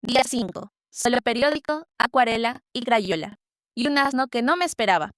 Día 5. Solo periódico, acuarela y crayola. Y un asno que no me esperaba.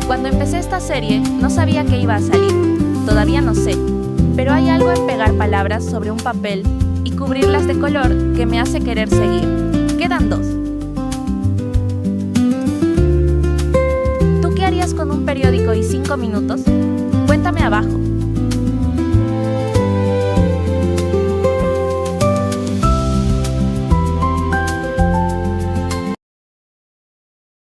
Cuando empecé esta serie, no sabía que iba a salir. Todavía no sé, pero hay algo en pegar palabras sobre un papel y cubrirlas de color que me hace querer seguir. Quedan 2. ¿Tú qué harías con un periódico y 5 minutos? Cuéntame abajo.